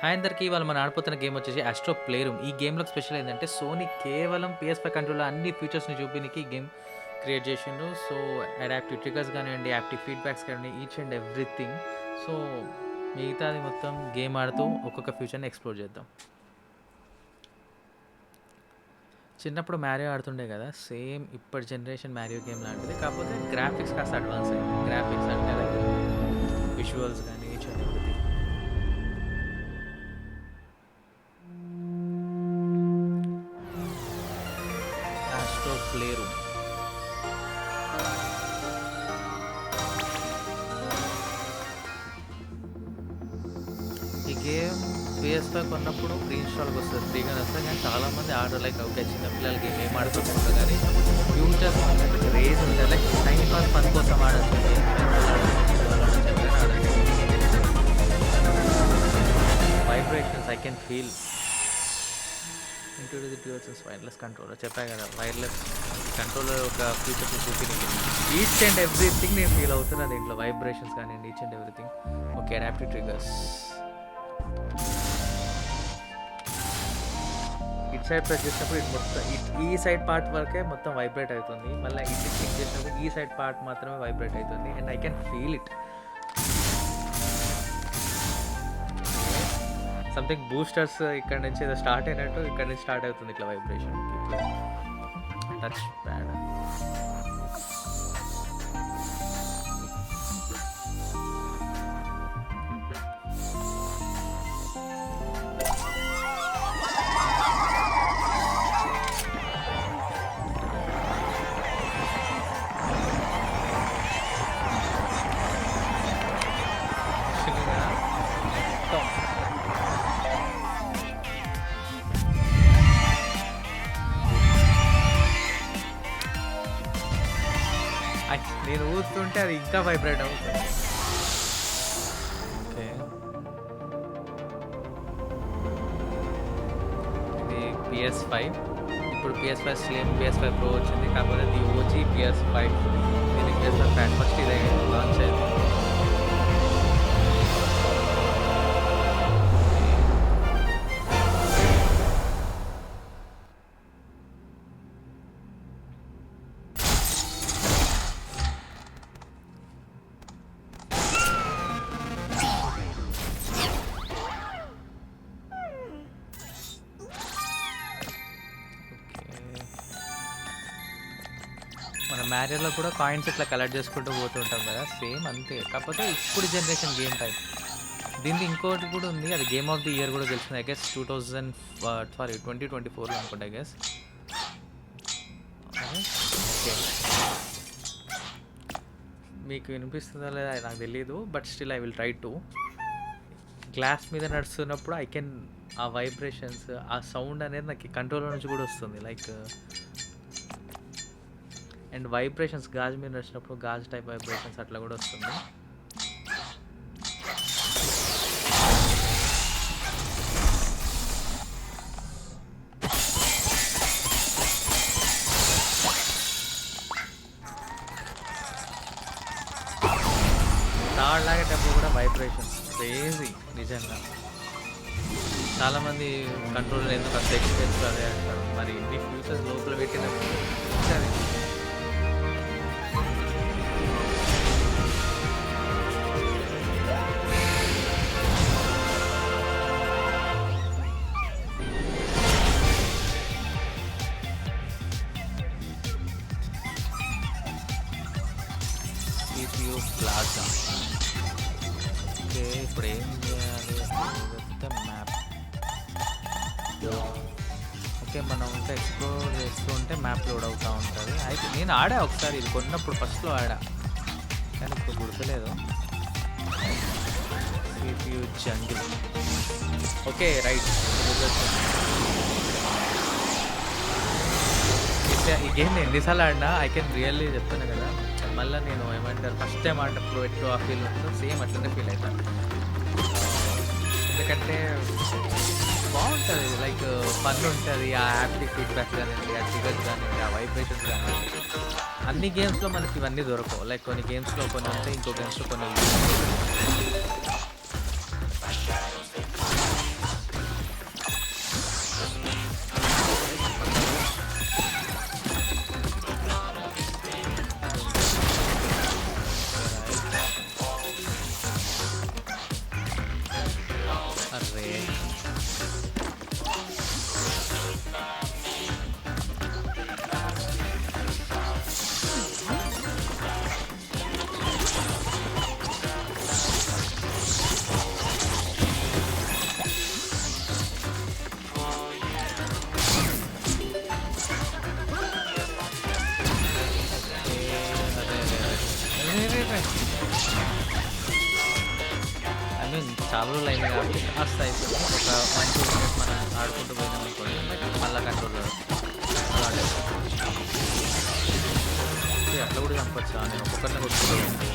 Hi అందరికీ ఇవాళ మనం ఆడిపోతున్న గేమ్ వచ్చేసి ఆస్ట్రో ప్లే రూమ్. ఈ గేమ్‌లో స్పెషల్ ఏందంటే సోనీ కేవలం PS5 కంట్రోల్‌లో అన్ని ఫీచర్స్‌ని చూపినీకి ఈ గేమ్ క్రియేట్ చేసిండు. సో, అడాప్టివ్ ట్రిగ్గర్స్ గానియండి, యాప్టివ్ ఫీడ్‌బ్యాక్స్ కానివ్వండి, ఈచ్ అండ్ ఎవ్రీథింగ్. సో, మిగతాది మొత్తం గేమ్ ఆడుతూ ఒక్కొక్క ఫ్యూచర్‌ని ఎక్స్‌ప్లోర్ చేద్దాం. చిన్నప్పుడు మ్యారియో ఆడుతుండే కదా! సేమ్ ఇప్పటి జనరేషన్ మ్యారియో గేమ్ లాంటిది. కాకపోతే గ్రాఫిక్స్ కాస్త అడ్వాన్స్ అయ్యింది. గ్రాఫిక్స్ అంటే లైక్ విజువల్స్ గానీ, each and everything. Astro playroom. ఈ గేమ్ PS5 కొన్నప్పుడు ప్రీ ఇన్‌స్టాల్‌కి వస్తది. ఫ్రీగానే వస్తది. కానీ చాలామంది ఆడరు. లైక్ ఓకే చిన్నపిల్లల గేమ్ ఏం ఆడుకుంటారు కానీ ఫ్యూచర్స్ అనేది క్రేజ్ ఉంటది. లైక్ టైమ్ పాస్ ఫన్ కోసం ఆడొచ్చు. Vibrations I can feel. Introduce it yours wireless controller చెప్పా కదా! వైర్లెస్ కంట్రోలర్ ఒక ఫీచర్స్ చూపినీకి ఈచ్ అండ్ ఎవ్రీథింగ్ నేను ఫీల్ అవుతున్నా దీంట్లో. వైబ్రేషన్స్ కానివ్వండి, each and everything. Okay adaptive triggers. ఇటు సైడ్ ప్రెస్ చేసినప్పుడు ఇటు మొత్తం ఈ సైడ్ పార్ట్ వరకే మొత్తం వైబ్రేట్ అవుతుంది. మళ్ళీ ఇటు క్లిక్ చేసినప్పుడు ఈ సైడ్ పార్ట్ మాత్రమే వైబ్రేట్ అవుతుంది. And I can feel it. Something boosters ఇక్కడ నుంచి ఏదో స్టార్ట్ అయినట్టు ఇక్కడ నుంచి స్టార్ట్ అవుతుంది ఇట్లా వైబ్రేషన్. Touch pad. నేను ఊదుతుంటే అది ఇంకా వైబ్రేట్ అవుతుంది. ఓకే ఇది PS5. ఇప్పుడు PS5 స్లిమ్, PS5 Pro వచ్చింది. కాకపోతే ఇది ఓజీ PS5. దీని PS5 ఫ్యాన్ ఫస్ట్ ఇదే లాంచ్ అయింది. మన మ్యారియర్లో కూడా కాయిన్స్ ఇట్లా కలెక్ట్ చేసుకుంటూ పోతుంటాం కదా, సేమ్ అంతే. కాకపోతే ఇప్పుడు జనరేషన్ గేమ్ టైప్. దీనికి ఇంకోటి కూడా ఉంది, అది గేమ్ ఆఫ్ ది ఇయర్ కూడా గెలిచింది. ఐ గెస్ 2024లో అనుకుంటా ఐ గెస్. ఓకే మీకు వినిపిస్తుందా లేదా నాకు తెలియదు, but still I will try to. Glass మీద నడుస్తున్నప్పుడు ఐ కెన్ ఆ వైబ్రేషన్స్, ఆ సౌండ్ అనేది నాకు కంట్రోలర్ నుంచి కూడా వస్తుంది. లైక్ అండ్ వైబ్రేషన్స్ గాజు మీద నడిచినప్పుడు గాజు టైప్ వైబ్రేషన్స్ అట్లా కూడా వస్తుంది. తాడు లాగేటప్పుడు కూడా వైబ్రేషన్స్ క్రేజీ నిజంగా. చాలామంది కంట్రోలర్ ఎందుకు అంత ఎక్స్పెన్సివ్ అదే అంటారు. మరి ఇన్ని ఫ్యూచర్స్ లోపల పెట్టినప్పుడు సరే. CPU plaza. ఓకే ఇప్పుడు ఏం చేయాలి అంటే మ్యాప్. ఓకే మనం ఉంటే ఎక్స్ప్లోర్ చేస్తూ ఉంటే మ్యాప్ లోడ్ అవుతూ ఉంటుంది. అయితే నేను ఆడా ఒకసారి, ఇది కొన్నప్పుడు ఫస్ట్లో ఆడా కానీ ఇప్పుడు గుర్తులేదు. CPU jungle. Okay right. ఈ గేమ్ నేను ఎన్నిసార్లు ఆడినా ఐ కెన్ రియల్లీ చెప్తాను కదా, మళ్ళీ నేను ఏమంటారు ఫస్ట్ టైం ఆడినప్పుడు ఎట్లా ఆ ఫీల్ ఉంటుందో సేమ్ అట్లనే ఫీల్ అవుతాను. ఎందుకంటే బాగుంటుంది, లైక్ ఫన్ ఉంటుంది. ఆ యాప్టివ్ ఫీడ్బ్యాక్ కానివ్వండి, ఆ ట్రిగర్స్ కానివ్వండి, ఆ వైబ్రేషన్స్ కానివ్వండి. అన్ని గేమ్స్లో మనకి ఇవన్నీ దొరకవు. లైక్ కొన్ని గేమ్స్లో కొన్ని ఉంటాయి, ఇంకో గేమ్స్లో కొన్ని. ట్రావెల్ అయింది కాబట్టి కాస్త అయిపోయింది. ఒక 1, 2 మినిట్స్ మనం ఆడుకుంటూ పోయినామనుకోండి మళ్ళా కంట్రోలర్ అలవాటు అయిపోతుంది. అట్లా కూడా చంపొచ్చా? నేను ఒక్కొక్కరినే కొట్టుకుంటూ పోయినా.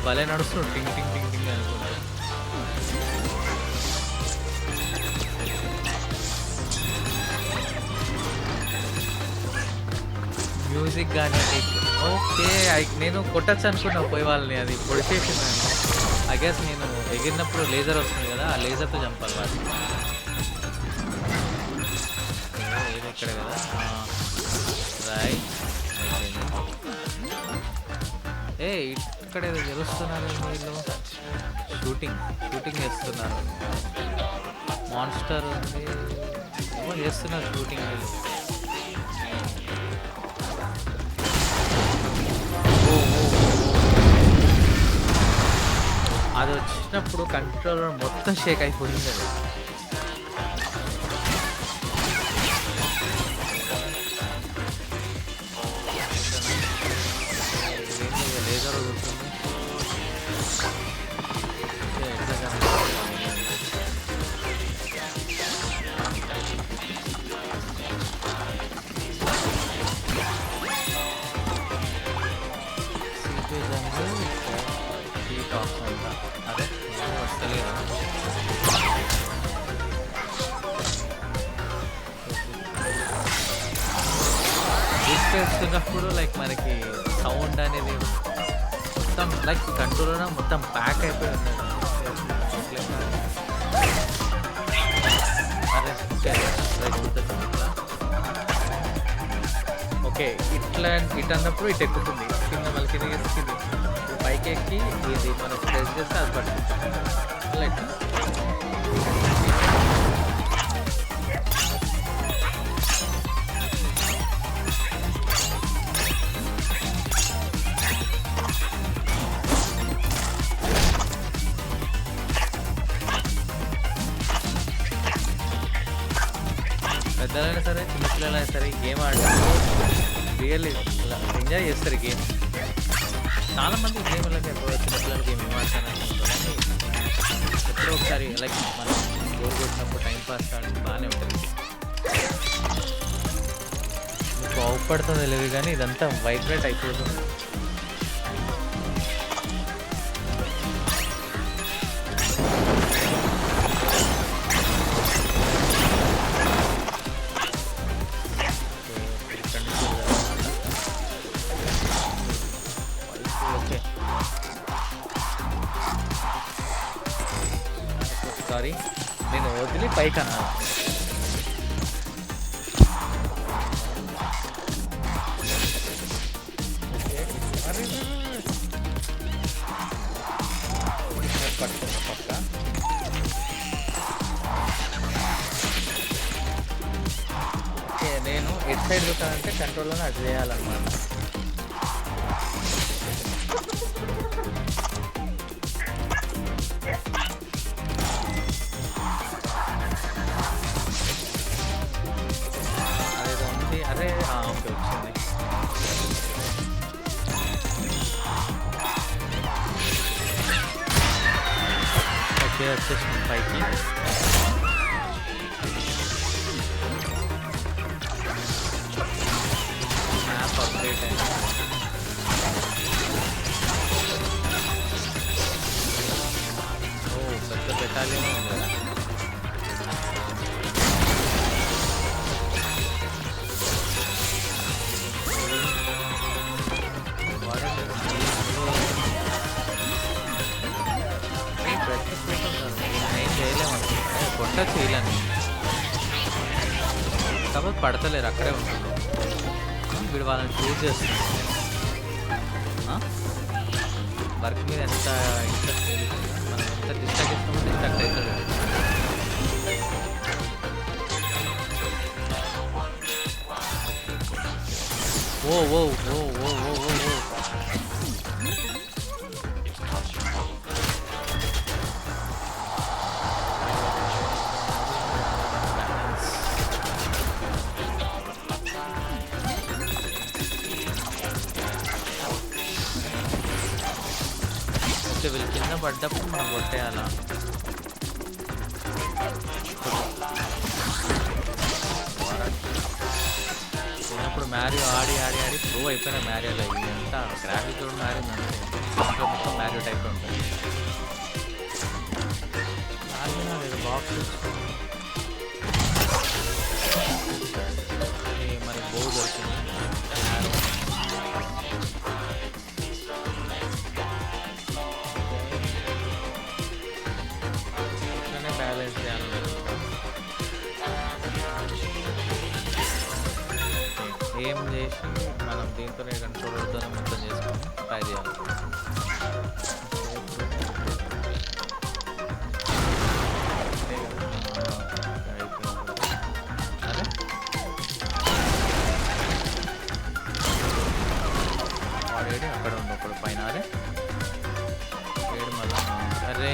భలే నడుస్తుంది టింగ్ టింగ్ టింగ్ టింగ్ అనుకుంటా. మ్యూజిక్ కానీ ఓకే. నేను కొట్టచ్చు అనుకున్నా పోయి వాళ్ళని, అది పొడిచేసింది. ఐ గెస్ నేను ఎగిరినప్పుడు లేజర్ వస్తుంది కదా, ఆ లేజర్తో చంపాలి వాళ్ళని. ఏది ఇక్కడ కదా, రైట్. ఏ ఇక్కడ ఏదో గెలుస్తున్నారు వీళ్ళు, షూటింగ్ చేస్తున్నారు. మాన్స్టర్ ఉంది, ఏమో చేస్తున్నారు షూటింగ్ వీళ్ళు. అది వచ్చినప్పుడు కంట్రోలర్ మొత్తం షేక్ అయిపోయింది. అది లేజర్ వదులుతుంది. అదే వస్తలేదు. తీసుకొస్తున్నప్పుడు లైక్ మనకి సౌండ్ అనేది మొత్తం లైక్ కంట్రోలర్ మొత్తం ప్యాక్ అయిపోయి ఉన్నది. ఓకే, ఇట్లా ఇటు అన్నప్పుడు ఇటు ఎక్కుతుంది, కింద మళ్ళీ కింద కింద పైకి ఎక్కి ఇది మనం ప్రెస్ చేస్తే అది పడుతుంది. లైక్ పెద్దలైనా సరే చిన్నపిల్లలైనా సరే గేమ్ ఆడతారు, రియల్లీ ఎంజాయ్ చేస్తారు గేమ్. చాలామంది గేమ్లకి చిన్నపిల్లల గేమ్ ఏం ఆడతాను కానీ ఎప్పుడో ఒకసారి లైక్ మనం బోర్ కొట్టినప్పుడు టైంపాస్ ఆడి బాగానే ఉంటుంది. మీకు అవపడుతుందో తెలియదు కానీ ఇదంతా వైబ్రేట్ అయిపోతుంది. సారీ, నేను వదిలి పైకి అన్నాను. పట్టుకున్నా పక్క. ఓకే, నేను ఎట్ సైడ్ చూస్తానంటే కంట్రోల్లోనే అది చేయాలన్నమాట. అరే ఓకే, వచ్చింది. ఓకే, వచ్చేసింది పైకి. మ్యాప్ అప్డేట్ అయింది. ఓ పెద్ద బెటాలియన్ ఉంది కదా. ఏం చేయలేము, కొట్టచ్చు వీళ్ళని, కాకపోతే పడతలేరు, అక్కడే ఉంటుంది. వీడు వాళ్ళని చూజ్ చేస్తుంది. వర్క్ మీద ఎంత ఇంట్రెస్ట్ మనం ఎంత డిస్ట్రాక్ట్ చేస్తామో డిస్ట్రాక్ట్ అవుతుంది. ఓ ఓ ఓ ఓ ఓ ఓ ఓ. ఓకే, వీళ్ళు కింద పడ్డప్పుడు మనం కొట్టేయాలా? చిన్నప్పుడు మ్యారియో ఆడి ఆడి ఆడి ప్రో అయిపోయిన మ్యారియోలో. ఇది ఎంత గ్రాఫిక్ కూడా మారిందంటే ఇంట్లో మొత్తం మ్యారియో టైప్ ఉంటుంది. లేదు బాక్స్ మరి బో దొరికింది. ఇట్లనే బ్యాలెన్స్ చేయాలి. ఏం చేసి మనం దీంతోనే కంట్రోల్తో మొత్తం చేసుకొని ట్రై చేయాలి. అరే వాడేడి అక్కడ ఉంది ఒకడు పైన. అరే ఏడు మళ్ళా. అరే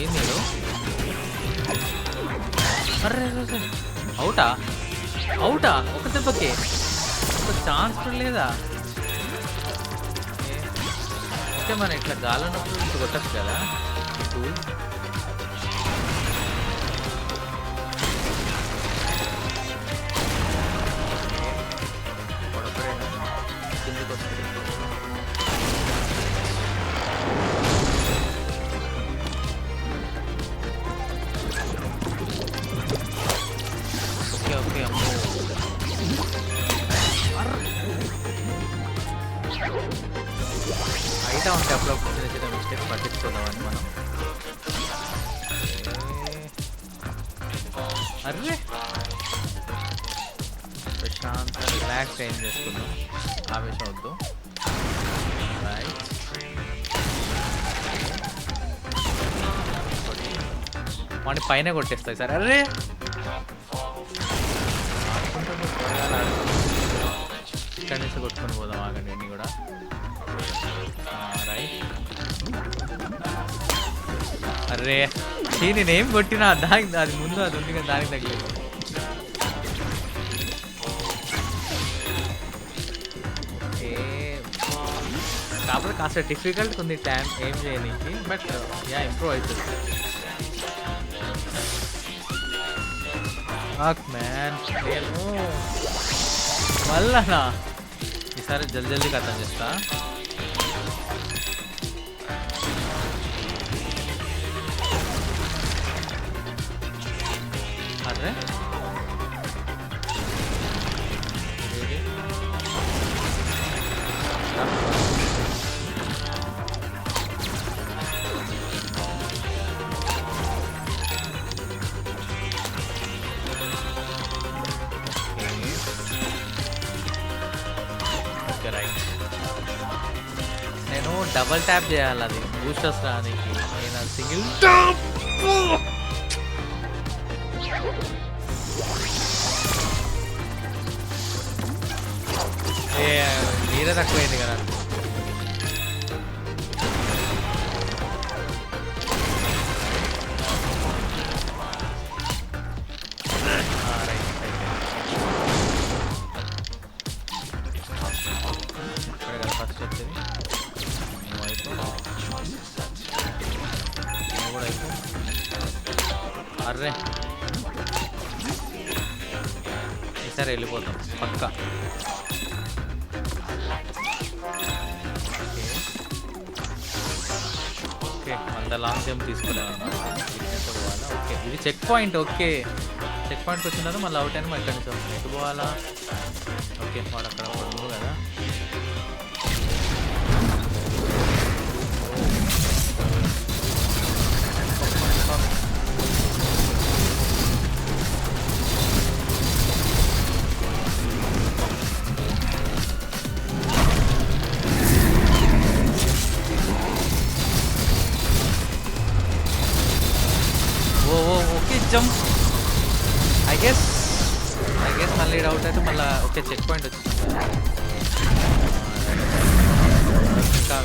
ఏం లేదు. అరే అవుటా అవుటా ఒక దెబ్బకే ఒక ఛాన్స్ కూడా లేదా? అంటే మనం ఇట్లా గాలన్నప్పుడు ఇట్లా కొట్టచ్చు కదా టూల్. కొడపడేనా కిందికి వస్తుంది. ఓకే ఓకే అమ్మో. అయితే ఉంటాయి అప్పుడప్పుడు చిన్న చిన్న మిస్టేక్స్ పట్టించుకుందామని మనం. అర్రే ప్రశాంత్ రిలాక్స్ ఏం చేసుకుందాం, ఆవేశం వద్దు. రైట్ వాడిని పైన కొట్టేస్తాయి సార్. అర్రే ఇక్కడి నుంచి కొట్టుకొని పోదాం. ఆగండి ఇన్ని కూడా. రైట్ అర్రే నేనేం కొట్టినా దానికి అది ముందు అది ఉంది కదా దానికి తగ్గలేదు. కాకపోతే కాస్త డిఫికల్ట్ ఉంది టైం ఏం చేయడానికి. బట్ యా ఇంప్రూవ్ అవుతుంది. మ్యాన్ నేను మళ్ళా ఈసారి జల్దీ కథం చేస్తా. అరే నేను డబల్ ట్యాప్ చేయాలి అది బూస్టర్స్ రానికి. నేను అది సింగిల్ ట్యాప్. మీరే తక్కువైంది కదా. ఇక్కడ కదా ఫస్ట్ వచ్చేది. కూడా అయిపో. అర్రే ఈసారి వెళ్ళిపోతాం పక్కా. ఓకే అంత లాంగ్ జంప్ తీసుకోలేమన్నా. ఓకే ఇది చెక్ పాయింట్. ఓకే చెక్ పాయింట్కి వచ్చిన తర్వాత మళ్ళీ అవుట్ అయినా మళ్ళీ ఇక్కడి నుంచి ఎటు పోవాలా? ఓకే వాడు అక్కడ ఉంది కదా. జంప్. ఐ గెస్ మళ్ళీ డౌట్ అయితే మళ్ళీ ఓకే చెక్ పాయింట్ వచ్చింది. ఇంకా